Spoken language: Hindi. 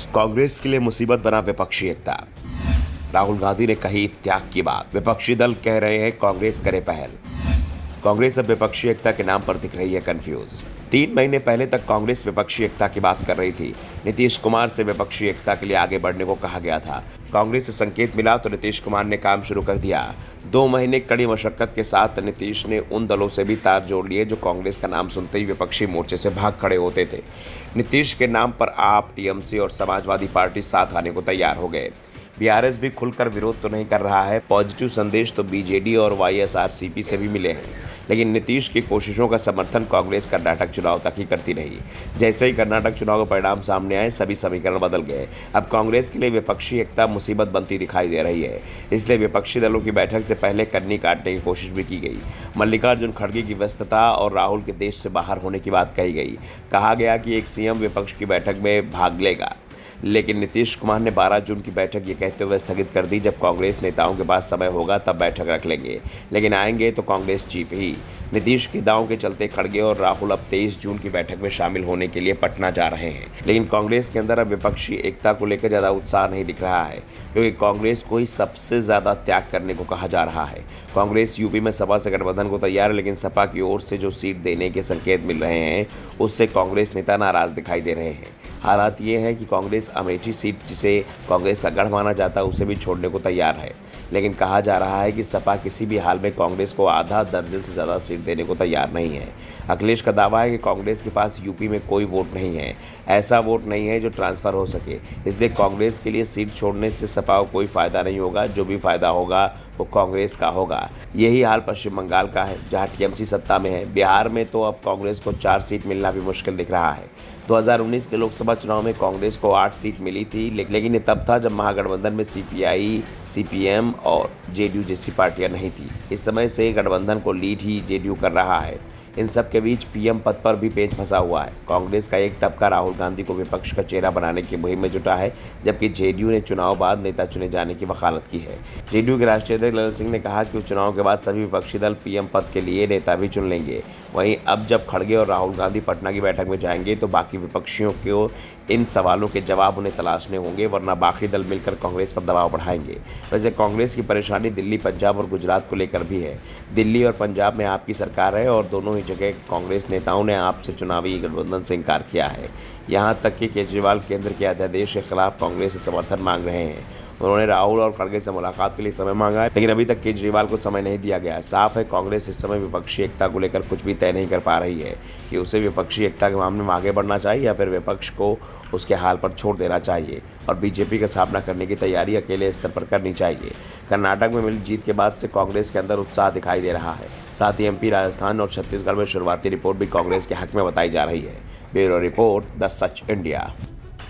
कांग्रेस के लिए मुसीबत बना विपक्षी एकता। राहुल गांधी ने कही त्याग की बात। विपक्षी दल कह रहे हैं कांग्रेस करे पहल। कांग्रेस अब विपक्षी एकता के नाम पर दिख रही है कंफ्यूज। 3 महीने पहले तक कांग्रेस विपक्षी एकता की बात कर रही थी। नीतीश कुमार से विपक्षी एकता के लिए आगे बढ़ने को कहा गया था। कांग्रेस से संकेत मिला तो नीतीश कुमार ने काम शुरू कर दिया। 2 महीने कड़ी मशक्कत के साथ नीतीश ने उन दलों से भी तार जोड़ लिए जो कांग्रेस का नाम सुनते ही विपक्षी मोर्चे से भाग खड़े होते थे। नीतीश के नाम पर आप, टीएमसी और समाजवादी पार्टी साथ आने को तैयार हो गए। बीआरएस भी खुलकर विरोध तो नहीं कर रहा है। पॉजिटिव संदेश तो बीजेडी और वाईएसआरसीपी से भी मिले हैं, लेकिन नीतीश की कोशिशों का समर्थन कांग्रेस कर्नाटक चुनाव तक ही करती रही। जैसे ही कर्नाटक चुनाव का परिणाम सामने आए, सभी समीकरण बदल गए। अब कांग्रेस के लिए विपक्षी एकता मुसीबत बनती दिखाई दे रही है। इसलिए विपक्षी दलों की बैठक से पहले कन्नी काटने की कोशिश भी की गई। मल्लिकार्जुन खड़गे की व्यस्तता और राहुल के देश से बाहर होने की बात कही गई। कहा गया कि एक सीएम विपक्ष की बैठक में भाग लेगा, लेकिन नीतीश कुमार ने 12 जून की बैठक ये कहते हुए स्थगित कर दी, जब कांग्रेस नेताओं के पास समय होगा तब बैठक रख लेंगे, लेकिन आएंगे तो कांग्रेस चीफ ही। नीतीश की दांव के चलते खड़गे और राहुल अब 23 जून की बैठक में शामिल होने के लिए पटना जा रहे हैं, लेकिन कांग्रेस के अंदर अब विपक्षी एकता को लेकर ज़्यादा उत्साह नहीं दिख रहा है, क्योंकि कांग्रेस को ही सबसे ज़्यादा त्याग करने को कहा जा रहा है। कांग्रेस यूपी में सपा से गठबंधन को तैयार है, लेकिन सपा की ओर से जो सीट देने के संकेत मिल रहे हैं उससे कांग्रेस नेता नाराज दिखाई दे रहे हैं। हालात ये हैं कि कांग्रेस अमेठी सीट, जिसे कांग्रेस का गढ़ माना जाता है, उसे भी छोड़ने को तैयार है, लेकिन कहा जा रहा है कि सपा किसी भी हाल में कांग्रेस को आधा दर्जन से ज़्यादा सीट देने को तैयार नहीं है। अखिलेश का दावा है कि कांग्रेस के पास यूपी में कोई वोट नहीं है, ऐसा वोट नहीं है जो ट्रांसफ़र हो सके, इसलिए कांग्रेस के लिए सीट छोड़ने से सपा को कोई फ़ायदा नहीं होगा। जो भी फ़ायदा होगा वो कांग्रेस का होगा। यही हाल पश्चिम बंगाल का है, जहां टीएमसी सत्ता में है। बिहार में तो अब कांग्रेस को 4 सीट मिलना भी मुश्किल दिख रहा है। 2019 के लोकसभा चुनाव में कांग्रेस को 8 सीट मिली थी, लेकिन ये तब था जब महागठबंधन में सीपीआई, सीपीएम और जेडीयू जैसी पार्टियां नहीं थी। इस समय से गठबंधन को लीड ही जेडीयू कर रहा है। इन सब के बीच पीएम पद पर भी पेच फंसा हुआ है। कांग्रेस का एक तबका राहुल गांधी को विपक्ष का चेहरा बनाने की मुहिम में जुटा है, जबकि जेडीयू ने चुनाव बाद नेता चुने जाने की वकालत की है। जेडीयू के राष्ट्रीय अध्यक्ष ललन सिंह ने कहा कि चुनाव के बाद सभी विपक्षी दल पीएम पद के लिए नेता भी चुन लेंगे। वहीं अब जब खड़गे और राहुल गांधी पटना की बैठक में जाएंगे तो बाकी विपक्षियों को इन सवालों के जवाब उन्हें तलाशने होंगे, वरना बाकी दल मिलकर कांग्रेस पर दबाव बढ़ाएंगे। वैसे कांग्रेस की परेशानी दिल्ली, पंजाब और गुजरात को लेकर भी है। दिल्ली और पंजाब में आपकी सरकार है और दोनों ही जगह कांग्रेस नेताओं ने आपसे चुनावी गठबंधन से इनकार किया है। यहाँ तक कि केजरीवाल केंद्र के अध्यादेश के खिलाफ कांग्रेस से समर्थन मांग रहे हैं। उन्होंने राहुल और खड़गे से मुलाकात के लिए समय मांगा है, लेकिन अभी तक केजरीवाल को समय नहीं दिया गया है। साफ है कांग्रेस इस समय विपक्षी एकता को लेकर कुछ भी तय नहीं कर पा रही है कि उसे विपक्षी एकता के मामले में आगे बढ़ना चाहिए या फिर विपक्ष को उसके हाल पर छोड़ देना चाहिए और बीजेपी का सामना करने की तैयारी अकेले स्तर पर करनी चाहिए। कर्नाटक में मिली जीत के बाद से कांग्रेस के अंदर उत्साह दिखाई दे रहा है। साथ ही एमपी, राजस्थान और छत्तीसगढ़ में शुरुआती रिपोर्ट भी कांग्रेस के हक में बताई जा रही है। Bureau report, the such India.